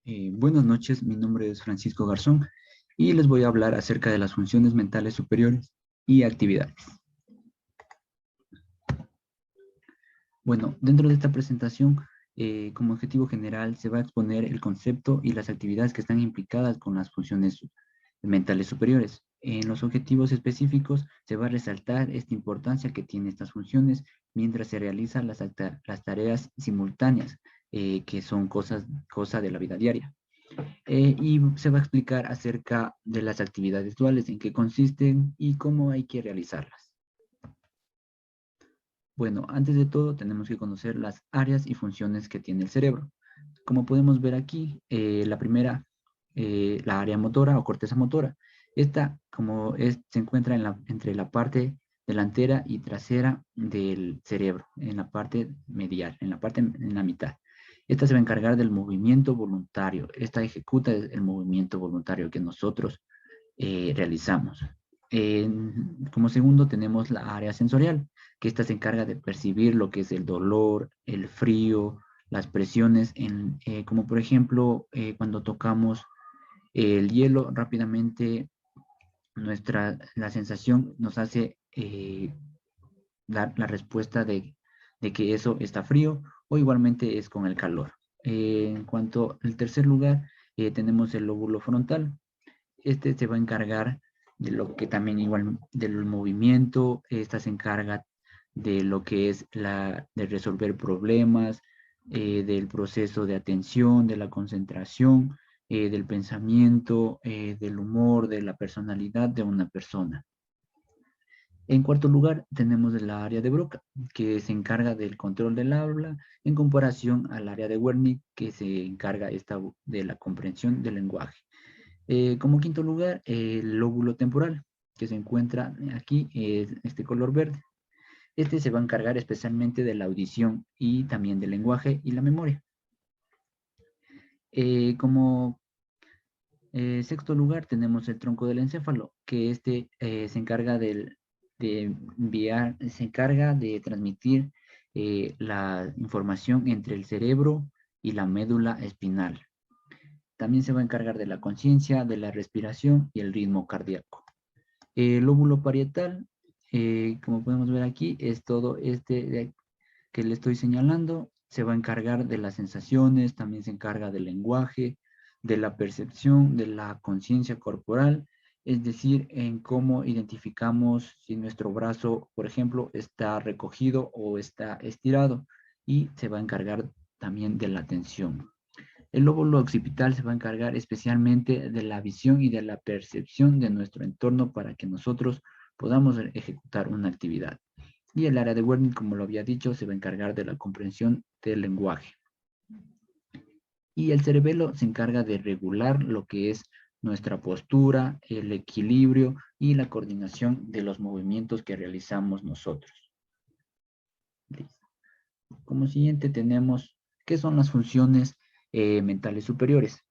Buenas noches, mi nombre es Francisco Garzón y les voy a hablar acerca de las funciones mentales superiores y actividades. Bueno, dentro de esta presentación, como objetivo general, se va a exponer el concepto y las actividades que están implicadas con las funciones mentales superiores. En los objetivos específicos se va a resaltar esta importancia que tienen estas funciones mientras se realizan las tareas simultáneas, que son cosa de la vida diaria. Y se va a explicar acerca de las actividades duales, en qué consisten y cómo hay que realizarlas. Bueno, antes de todo tenemos que conocer las áreas y funciones que tiene el cerebro. Como podemos ver aquí, la primera, la área motora o corteza motora. Esta, se encuentra entre la parte delantera y trasera del cerebro, en la parte medial, en la mitad. Esta se va a encargar del movimiento voluntario. Esta ejecuta el movimiento voluntario que nosotros realizamos. Como segundo tenemos la área sensorial, que esta se encarga de percibir lo que es el dolor, el frío, las presiones, como por ejemplo cuando tocamos el hielo rápidamente, la sensación nos hace dar la respuesta de que eso está frío, o igualmente es con el calor. En cuanto al tercer lugar, tenemos el lóbulo frontal. Este se va a encargar de lo que también igual del movimiento. Esta se encarga de lo que es de resolver problemas, del proceso de atención, de la concentración, del pensamiento, del humor, de la personalidad de una persona. En cuarto lugar, tenemos el área de Broca, que se encarga del control del habla en comparación al área de Wernicke, que se encarga de la comprensión del lenguaje. Como quinto lugar, el lóbulo temporal, que se encuentra aquí, es este color verde. Este se va a encargar especialmente de la audición y también del lenguaje y la memoria. Como sexto lugar, tenemos el tronco del encéfalo, que se encarga se encarga de transmitir la información entre el cerebro y la médula espinal. También se va a encargar de la conciencia, de la respiración y el ritmo cardíaco. El lóbulo parietal, como podemos ver aquí, es todo que le estoy señalando. Se va a encargar de las sensaciones, también se encarga del lenguaje, de la percepción, de la conciencia corporal, es decir, en cómo identificamos si nuestro brazo, por ejemplo, está recogido o está estirado, y se va a encargar también de la atención. El lóbulo occipital se va a encargar especialmente de la visión y de la percepción de nuestro entorno para que nosotros podamos ejecutar una actividad. Y el área de Wernicke, como lo había dicho, se va a encargar de la comprensión del lenguaje. Y el cerebelo se encarga de regular lo que es nuestra postura, el equilibrio y la coordinación de los movimientos que realizamos nosotros. Como siguiente tenemos, ¿qué son las funciones mentales superiores?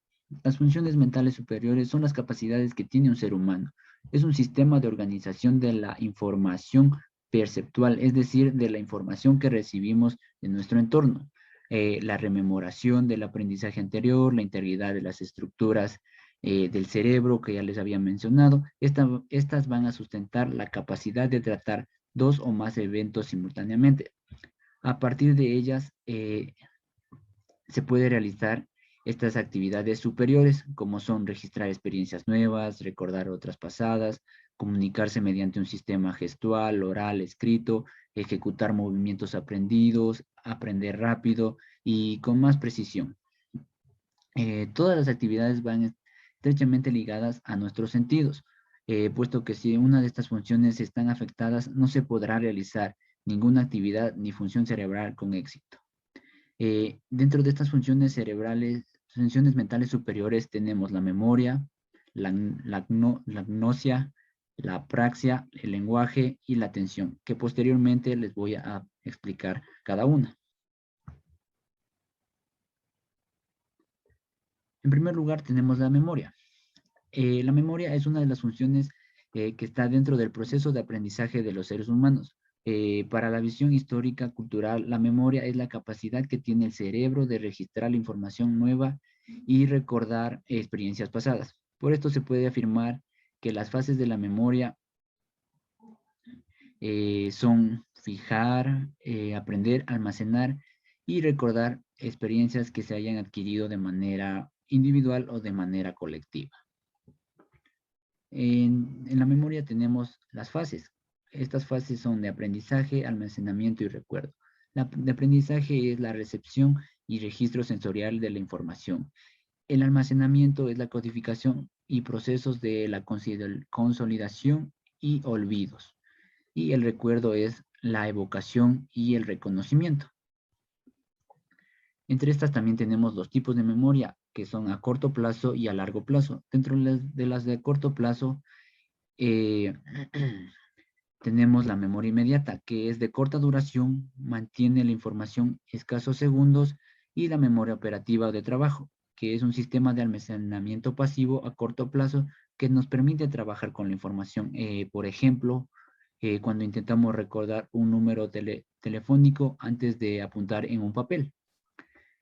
Las funciones mentales superiores son las capacidades que tiene un ser humano. Es un sistema de organización de la información perceptual, es decir, de la información que recibimos de nuestro entorno. La rememoración del aprendizaje anterior, la integridad de las estructuras del cerebro que ya les había mencionado. Estas van a sustentar la capacidad de tratar dos o más eventos simultáneamente. A partir de ellas se puede realizar estas actividades superiores, como son registrar experiencias nuevas, recordar otras pasadas, comunicarse mediante un sistema gestual, oral, escrito, ejecutar movimientos aprendidos, aprender rápido y con más precisión. Todas las actividades van estrechamente ligadas a nuestros sentidos, puesto que si una de estas funciones están afectadas, no se podrá realizar ninguna actividad ni función cerebral con éxito. Dentro de estas funciones cerebrales, funciones mentales superiores, tenemos la memoria, la gnosia, la apraxia, el lenguaje y la atención, que posteriormente les voy a explicar cada una. En primer lugar, tenemos la memoria. La memoria es una de las funciones que está dentro del proceso de aprendizaje de los seres humanos. Para la visión histórica cultural, la memoria es la capacidad que tiene el cerebro de registrar la información nueva y recordar experiencias pasadas. Por esto se puede afirmar que las fases de la memoria son fijar, aprender, almacenar y recordar experiencias que se hayan adquirido de manera individual o de manera colectiva. En la memoria tenemos las fases. Estas fases son de aprendizaje, almacenamiento y recuerdo. La de aprendizaje es la recepción y registro sensorial de la información. El almacenamiento es la codificación y procesos de la consolidación y olvidos. Y el recuerdo es la evocación y el reconocimiento. Entre estas también tenemos los tipos de memoria, que son a corto plazo y a largo plazo. Dentro de las de corto plazo, eh, tenemos la memoria inmediata, que es de corta duración, mantiene la información escasos segundos, y la memoria operativa o de trabajo, que es un sistema de almacenamiento pasivo a corto plazo que nos permite trabajar con la información. Por ejemplo, cuando intentamos recordar un número telefónico antes de apuntar en un papel.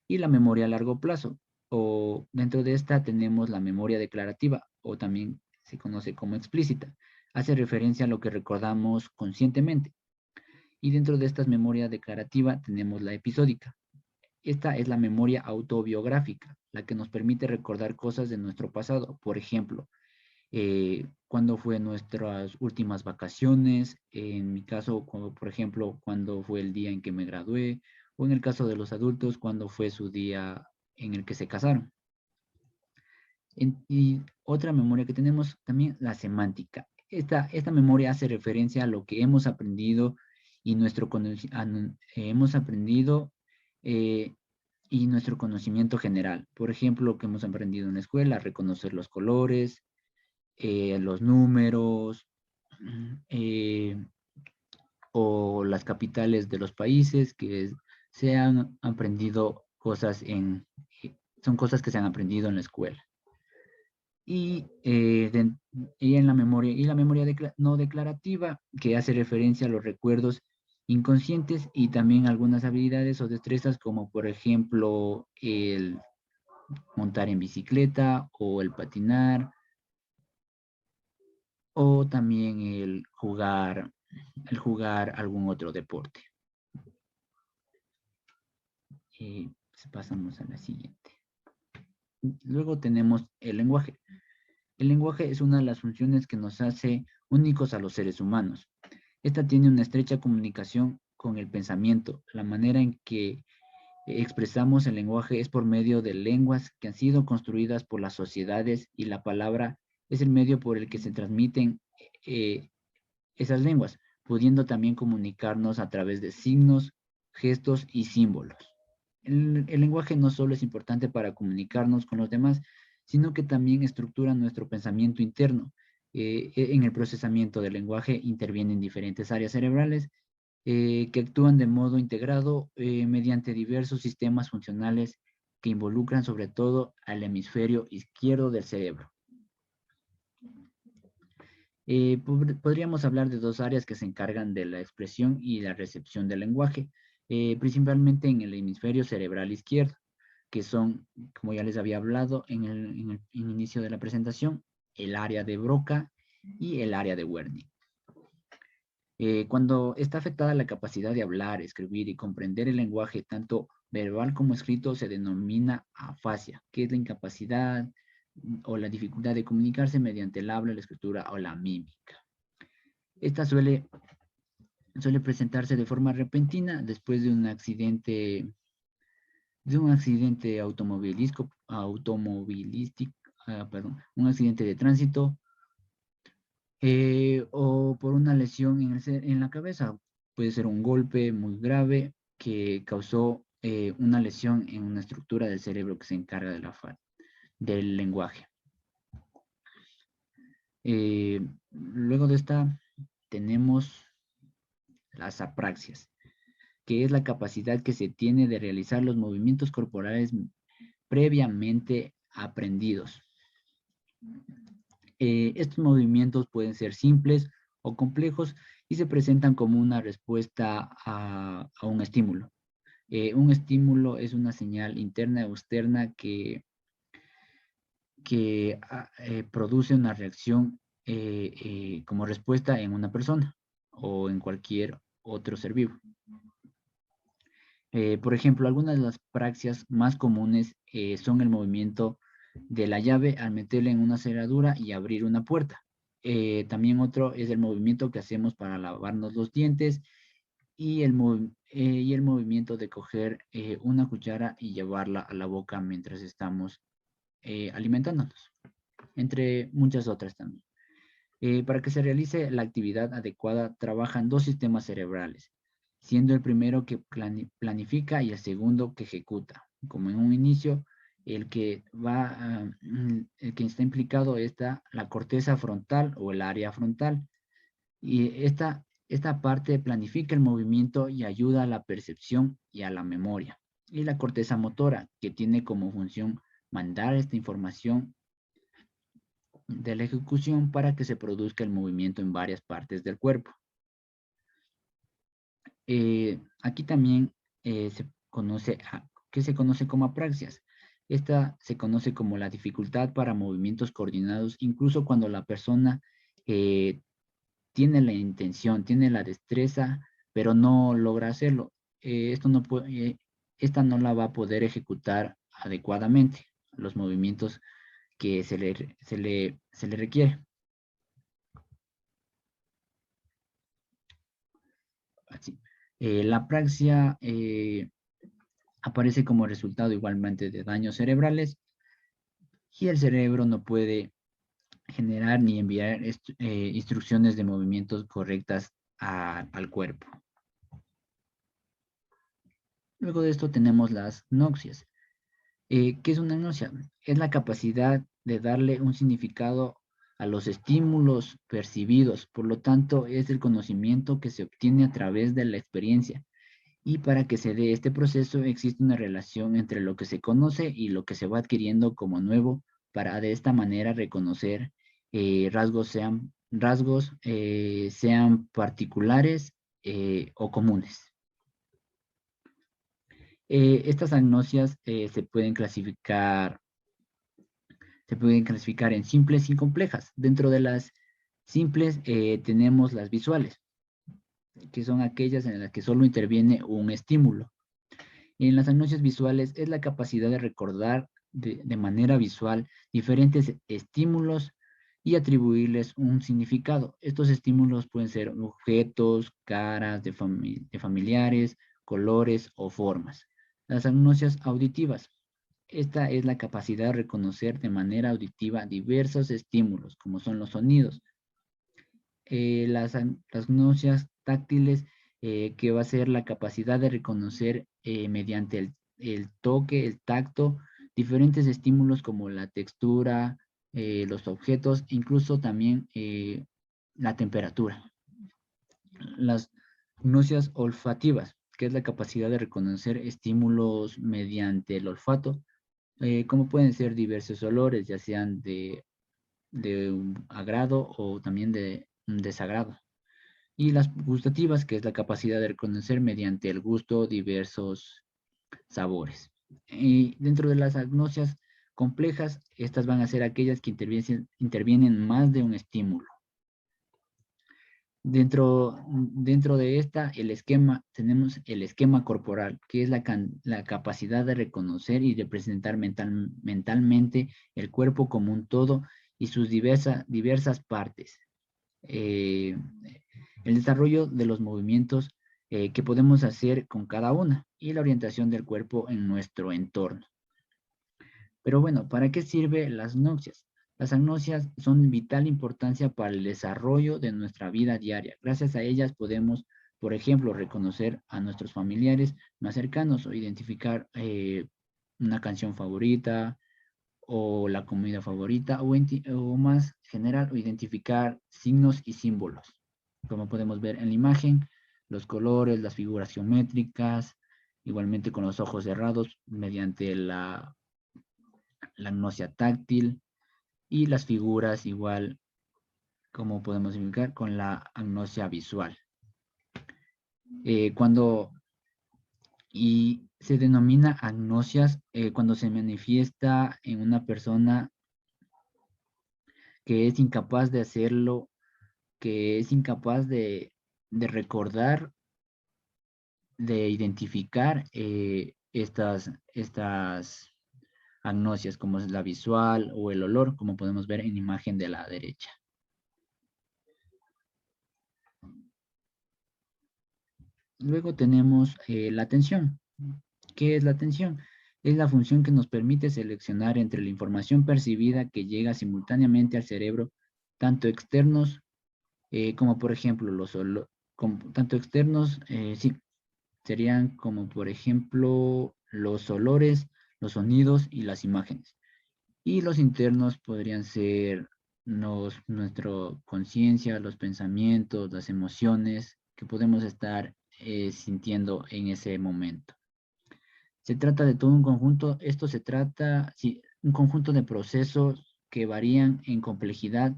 Y la memoria a largo plazo, o dentro de esta tenemos la memoria declarativa, o también se conoce como explícita. Hace referencia a lo que recordamos conscientemente. Y dentro de esta memoria declarativa tenemos la episódica. Esta es la memoria autobiográfica, la que nos permite recordar cosas de nuestro pasado. Por ejemplo, cuándo fue nuestras últimas vacaciones, en mi caso, como por ejemplo, cuándo fue el día en que me gradué, o en el caso de los adultos, cuándo fue su día en el que se casaron. Y otra memoria que tenemos también, la semántica. Esta memoria hace referencia a lo que hemos aprendido y hemos aprendido y nuestro conocimiento general. Por ejemplo, lo que hemos aprendido en la escuela, reconocer los colores, los números, eh, o las capitales de los países, que se han aprendido cosas son cosas que se han aprendido en la escuela. Y, en la memoria no declarativa, que hace referencia a los recuerdos inconscientes y también algunas habilidades o destrezas, como por ejemplo el montar en bicicleta o el patinar, o también el jugar algún otro deporte. Pasamos a la siguiente. Luego tenemos el lenguaje. El lenguaje es una de las funciones que nos hace únicos a los seres humanos. Esta tiene una estrecha comunicación con el pensamiento. La manera en que expresamos el lenguaje es por medio de lenguas que han sido construidas por las sociedades, y la palabra es el medio por el que se transmiten esas lenguas, pudiendo también comunicarnos a través de signos, gestos y símbolos. El lenguaje no solo es importante para comunicarnos con los demás, sino que también estructura nuestro pensamiento interno. En el procesamiento del lenguaje intervienen diferentes áreas cerebrales que actúan de modo integrado mediante diversos sistemas funcionales que involucran sobre todo al hemisferio izquierdo del cerebro. Podríamos hablar de dos áreas que se encargan de la expresión y la recepción del lenguaje, principalmente en el hemisferio cerebral izquierdo, que son, como ya les había hablado en el inicio de la presentación, el área de Broca y el área de Wernicke. Cuando está afectada la capacidad de hablar, escribir y comprender el lenguaje, tanto verbal como escrito, se denomina afasia, que es la incapacidad o la dificultad de comunicarse mediante el habla, la escritura o la mímica. Esta suele presentarse de forma repentina después de un accidente automovilístico, un accidente de tránsito, o por una lesión en la cabeza. Puede ser un golpe muy grave que causó una lesión en una estructura del cerebro que se encarga del lenguaje. Luego de esta tenemos las apraxias, que es la capacidad que se tiene de realizar los movimientos corporales previamente aprendidos. Estos movimientos pueden ser simples o complejos y se presentan como una respuesta a un estímulo. Un estímulo es una señal interna o externa que que produce una reacción como respuesta en una persona o en cualquier otro ser vivo. Por ejemplo, algunas de las praxias más comunes son el movimiento de la llave al meterla en una cerradura y abrir una puerta. También otro es el movimiento que hacemos para lavarnos los dientes y el movimiento de coger una cuchara y llevarla a la boca mientras estamos alimentándonos, entre muchas otras también. Para que se realice la actividad adecuada, trabajan dos sistemas cerebrales, siendo el primero que planifica y el segundo que ejecuta. Como en un inicio, el que está implicado está la corteza frontal o el área frontal. Y esta parte planifica el movimiento y ayuda a la percepción y a la memoria. Y la corteza motora, que tiene como función mandar esta información de la ejecución para que se produzca el movimiento en varias partes del cuerpo. Aquí también ¿qué se conoce como apraxias? Esta se conoce como la dificultad para movimientos coordinados, incluso cuando la persona eh, tiene la intención, tiene la destreza, pero no logra hacerlo. Esta no la va a poder ejecutar adecuadamente, los movimientos que se le requiere. Así. La apraxia aparece como resultado igualmente de daños cerebrales y el cerebro no puede generar ni enviar instrucciones de movimientos correctas al cuerpo. Luego de esto tenemos las noxias. ¿Qué es una gnosia? Es la capacidad de darle un significado a los estímulos percibidos, por lo tanto es el conocimiento que se obtiene a través de la experiencia. Y para que se dé este proceso existe una relación entre lo que se conoce y lo que se va adquiriendo como nuevo para de esta manera reconocer sean particulares o comunes. Estas agnosias se pueden clasificar en simples y complejas. Dentro de las simples tenemos las visuales, que son aquellas en las que solo interviene un estímulo. En las agnosias visuales es la capacidad de recordar de manera visual diferentes estímulos y atribuirles un significado. Estos estímulos pueden ser objetos, caras de familiares, colores o formas. Las agnosias auditivas. Esta es la capacidad de reconocer de manera auditiva diversos estímulos, como son los sonidos. Las agnosias táctiles, que va a ser la capacidad de reconocer mediante el toque, el tacto, diferentes estímulos como la textura, los objetos, incluso también la temperatura. Las gnosias olfativas, que es la capacidad de reconocer estímulos mediante el olfato, como pueden ser diversos olores, ya sean de un agrado o también de un desagrado. Y las gustativas, que es la capacidad de reconocer mediante el gusto diversos sabores. Y dentro de las agnosias complejas, estas van a ser aquellas que intervienen más de un estímulo. Dentro de esta, tenemos el esquema corporal, que es la capacidad de reconocer y de presentar mentalmente el cuerpo como un todo y sus diversas partes. El desarrollo de los movimientos que podemos hacer con cada una y la orientación del cuerpo en nuestro entorno. Pero bueno, ¿para qué sirven las noxias? Las agnosias son de vital importancia para el desarrollo de nuestra vida diaria. Gracias a ellas podemos, por ejemplo, reconocer a nuestros familiares más cercanos o identificar una canción favorita o la comida favorita o más general, o identificar signos y símbolos. Como podemos ver en la imagen, los colores, las figuras geométricas, igualmente con los ojos cerrados mediante la agnosia táctil y las figuras igual como podemos indicar con la agnosia visual. Se denomina agnosias cuando se manifiesta en una persona que es incapaz de hacerlo, que es incapaz de recordar, de identificar estas agnosias, como es la visual o el olor, como podemos ver en la imagen de la derecha. Luego tenemos la atención. ¿Qué es la atención? Es la función que nos permite seleccionar entre la información percibida que llega simultáneamente al cerebro, tanto externos como por ejemplo tanto externos, sí, serían como por ejemplo los olores, los sonidos y las imágenes. Y los internos podrían ser nuestra conciencia, los pensamientos, las emociones que podemos estar sintiendo en ese momento. Se trata de todo un conjunto, esto se trata, sí, un conjunto de procesos que varían en complejidad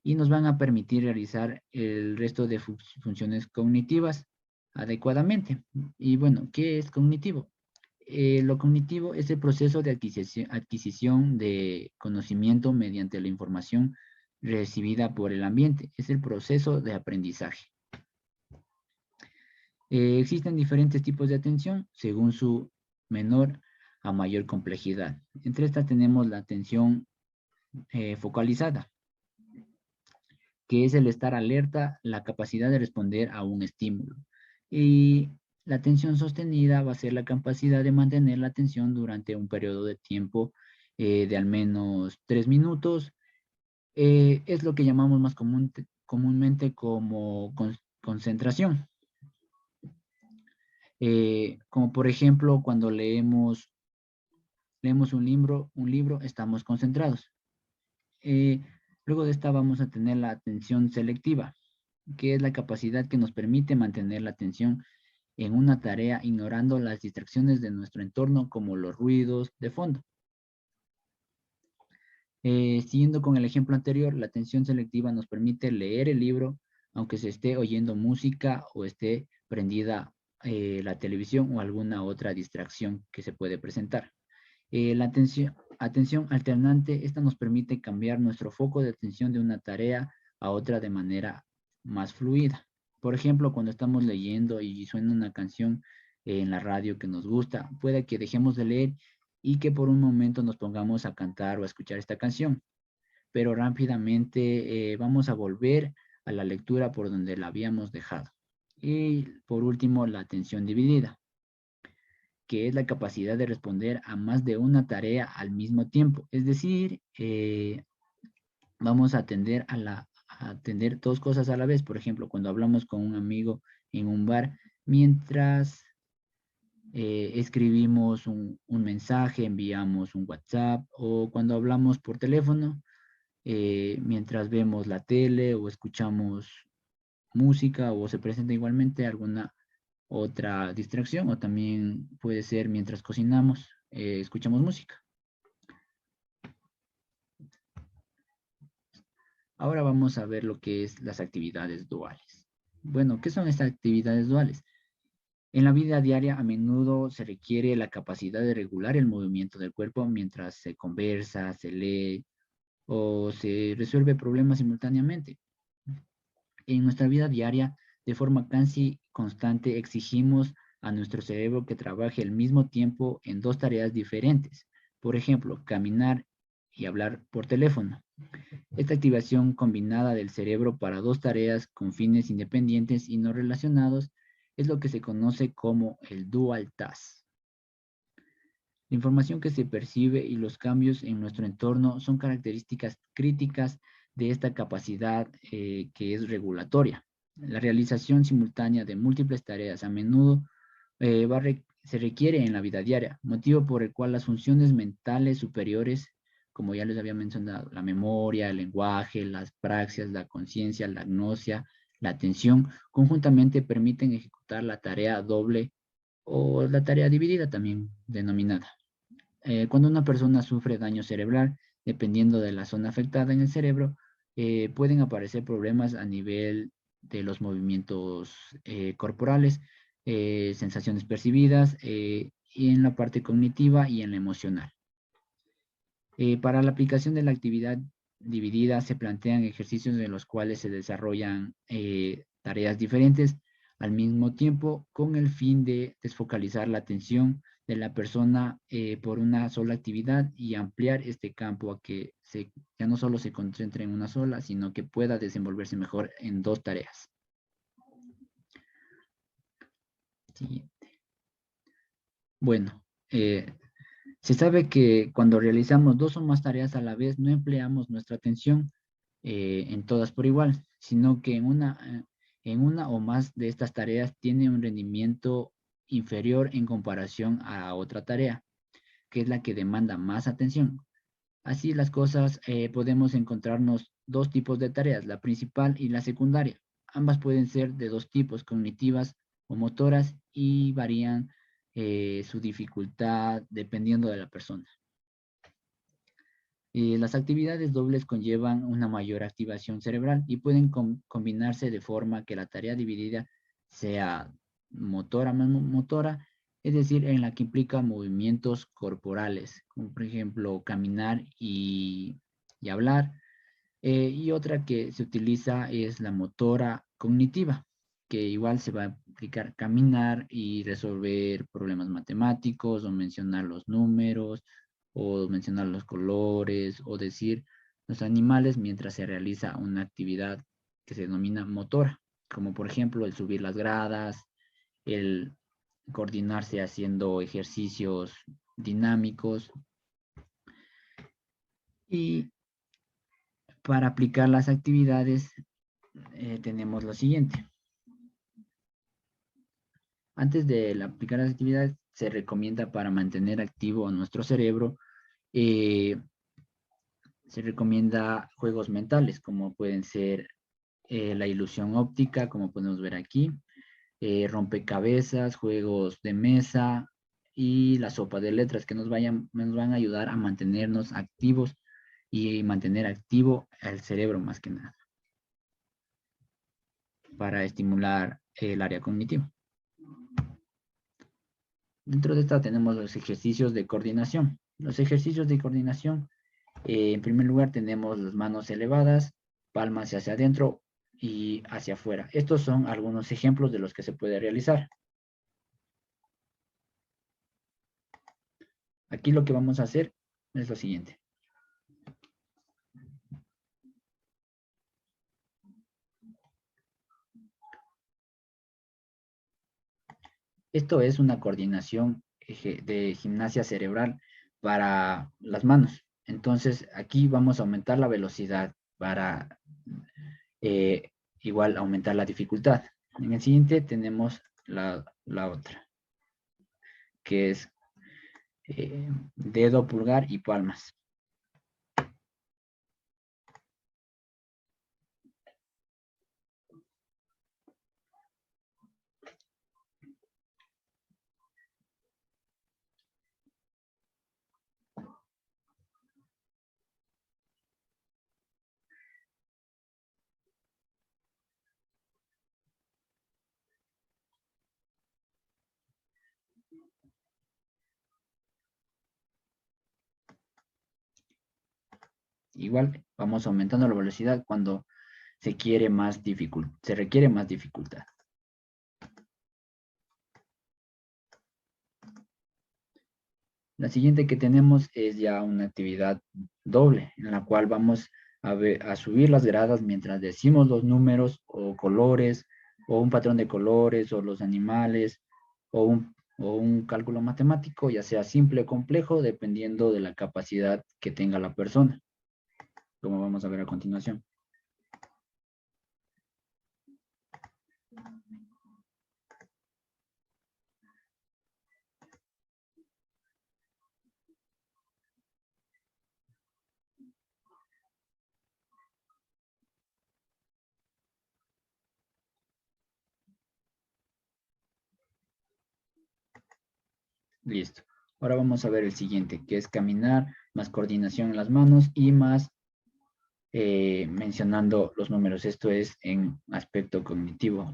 y nos van a permitir realizar el resto de funciones cognitivas adecuadamente. Y bueno, ¿qué es cognitivo? Lo cognitivo es el proceso de adquisición de conocimiento mediante la información recibida por el ambiente. Es el proceso de aprendizaje. Existen diferentes tipos de atención según su menor a mayor complejidad. Entre estas tenemos la atención focalizada, que es el estar alerta, la capacidad de responder a un estímulo. Y la atención sostenida va a ser la capacidad de mantener la atención durante un periodo de tiempo de al menos 3 minutos. Es lo que llamamos más comúnmente como concentración. Como por ejemplo, cuando leemos un libro, estamos concentrados. Eh, Luego de esta vamos a tener la atención selectiva, que es la capacidad que nos permite mantener la atención en una tarea ignorando las distracciones de nuestro entorno como los ruidos de fondo. Siguiendo con el ejemplo anterior, la atención selectiva nos permite leer el libro aunque se esté oyendo música o esté prendida la televisión o alguna otra distracción que se puede presentar. La atención alternante, esta nos permite cambiar nuestro foco de atención de una tarea a otra de manera más fluida. Por ejemplo, cuando estamos leyendo y suena una canción en la radio que nos gusta, puede que dejemos de leer y que por un momento nos pongamos a cantar o a escuchar esta canción, pero rápidamente vamos a volver a la lectura por donde la habíamos dejado. Y por último, la atención dividida, que es la capacidad de responder a más de una tarea al mismo tiempo. Es decir, vamos a a atender dos cosas a la vez. Por ejemplo, cuando hablamos con un amigo en un bar, mientras escribimos un mensaje, enviamos un WhatsApp, o cuando hablamos por teléfono, mientras vemos la tele o escuchamos música o se presenta igualmente alguna otra distracción, o también puede ser mientras cocinamos, escuchamos música. Ahora vamos a ver lo que es las actividades duales. Bueno, ¿qué son estas actividades duales? En la vida diaria a menudo se requiere la capacidad de regular el movimiento del cuerpo mientras se conversa, se lee o se resuelve problemas simultáneamente. En nuestra vida diaria, de forma casi constante, exigimos a nuestro cerebro que trabaje al mismo tiempo en dos tareas diferentes. Por ejemplo, caminar y hablar por teléfono. Esta activación combinada del cerebro para dos tareas con fines independientes y no relacionados es lo que se conoce como el dual task. La información que se percibe y los cambios en nuestro entorno son características críticas de esta capacidad que es regulatoria. La realización simultánea de múltiples tareas a menudo se requiere en la vida diaria, motivo por el cual las funciones mentales superiores, como ya les había mencionado, la memoria, el lenguaje, las praxias, la conciencia, la gnosia, la atención, conjuntamente permiten ejecutar la tarea doble o la tarea dividida también denominada. Cuando una persona sufre daño cerebral, dependiendo de la zona afectada en el cerebro, pueden aparecer problemas a nivel de los movimientos corporales, sensaciones percibidas, y en la parte cognitiva y en la emocional. Para la aplicación de la actividad dividida se plantean ejercicios en los cuales se desarrollan tareas diferentes al mismo tiempo con el fin de desfocalizar la atención de la persona por una sola actividad y ampliar este campo a que ya no solo se concentre en una sola, sino que pueda desenvolverse mejor en dos tareas. Siguiente. Bueno, se sabe que cuando realizamos dos o más tareas a la vez, no empleamos nuestra atención en todas por igual, sino que en una o más de estas tareas tiene un rendimiento inferior en comparación a otra tarea, que es la que demanda más atención. Así las cosas, podemos encontrarnos dos tipos de tareas, la principal y la secundaria. Ambas pueden ser de dos tipos, cognitivas o motoras, y varían su dificultad dependiendo de la persona. Las actividades dobles conllevan una mayor activación cerebral y pueden combinarse de forma que la tarea dividida sea motora más motora, es decir, en la que implica movimientos corporales, como por ejemplo caminar y hablar. Y otra que se utiliza es la motora cognitiva, que igual se va a aplicar caminar y resolver problemas matemáticos o mencionar los números o mencionar los colores o decir los animales mientras se realiza una actividad que se denomina motora, como por ejemplo el subir las gradas, el coordinarse haciendo ejercicios dinámicos. Y para aplicar las actividades tenemos lo siguiente. Antes de aplicar las actividades se recomienda para mantener activo nuestro cerebro, eh, se recomienda juegos mentales, como pueden ser la ilusión óptica, como podemos ver aquí, rompecabezas, juegos de mesa y la sopa de letras, que nos van a ayudar a mantenernos activos y mantener activo el cerebro más que nada, para estimular el área cognitiva. Dentro de esta tenemos los ejercicios de coordinación. Los ejercicios de coordinación, en primer lugar tenemos las manos elevadas, palmas hacia adentro y hacia afuera. Estos son algunos ejemplos de los que se puede realizar. Aquí lo que vamos a hacer es lo siguiente. Esto es una coordinación de gimnasia cerebral para las manos. Entonces, aquí vamos a aumentar la velocidad para eh, igual aumentar la dificultad. En el siguiente tenemos la otra, que es dedo, pulgar y palmas. Igual vamos aumentando la velocidad cuando se requiere más dificultad. La siguiente que tenemos es ya una actividad doble, en la cual vamos a subir las gradas mientras decimos los números o colores, o un patrón de colores, o los animales, o un cálculo matemático, ya sea simple o complejo, dependiendo de la capacidad que tenga la persona, como vamos a ver a continuación. Listo. Ahora vamos a ver el siguiente, que es caminar, más coordinación en las manos y más mencionando los números. Esto es en aspecto cognitivo.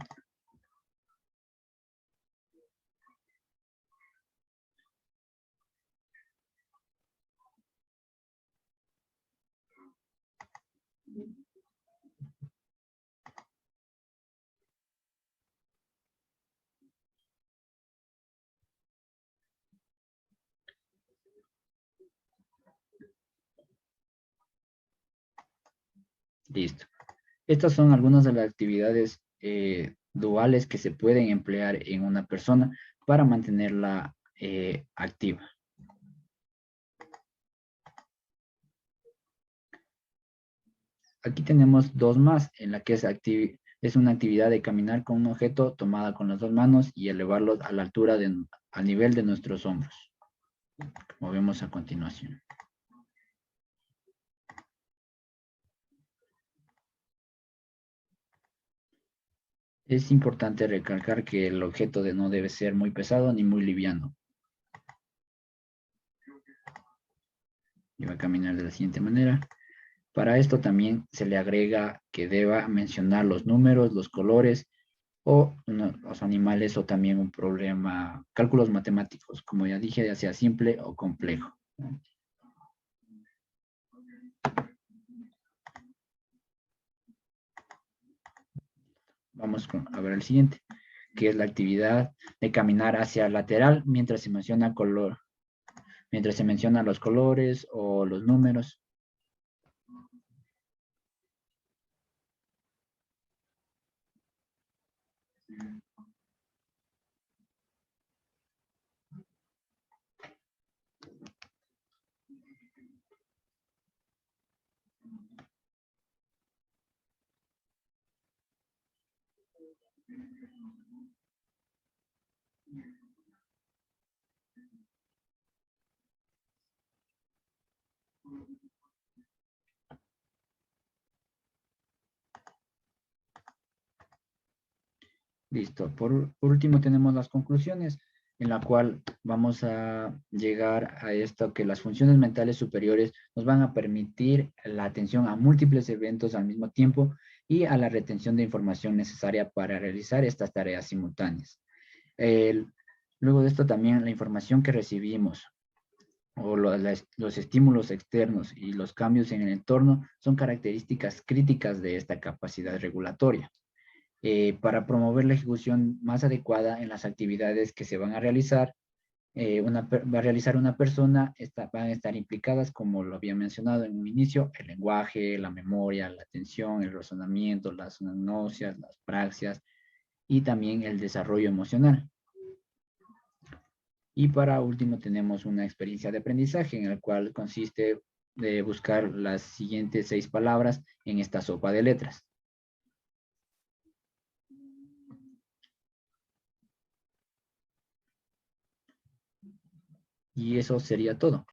Listo. Estas son algunas de las actividades duales que se pueden emplear en una persona para mantenerla activa. Aquí tenemos dos más, en la que es una actividad de caminar con un objeto tomada con las dos manos y elevarlo a la altura al nivel de nuestros hombros, como vemos a continuación. Es importante recalcar que el objeto no debe ser muy pesado ni muy liviano. Y va a caminar de la siguiente manera. Para esto también se le agrega que deba mencionar los números, los colores o los animales o también un problema, cálculos matemáticos, como ya dije, ya sea simple o complejo. Vamos a ver el siguiente, que es la actividad de caminar hacia el lateral mientras se menciona mientras se mencionan los colores o los números. Listo. Por último tenemos las conclusiones, en la cual vamos a llegar a esto, que las funciones mentales superiores nos van a permitir la atención a múltiples eventos al mismo tiempo y a la retención de información necesaria para realizar estas tareas simultáneas. El- Luego de esto también la información que recibimos o los estímulos externos y los cambios en el entorno son características críticas de esta capacidad regulatoria. Para promover la ejecución más adecuada en las actividades que se van a realizar, va a realizar una persona, van a estar implicadas, como lo había mencionado en un inicio, el lenguaje, la memoria, la atención, el razonamiento, las agnosias, las praxias y también el desarrollo emocional. Y para último tenemos una experiencia de aprendizaje en el cual consiste de buscar las siguientes 6 palabras en esta sopa de letras. Y eso sería todo.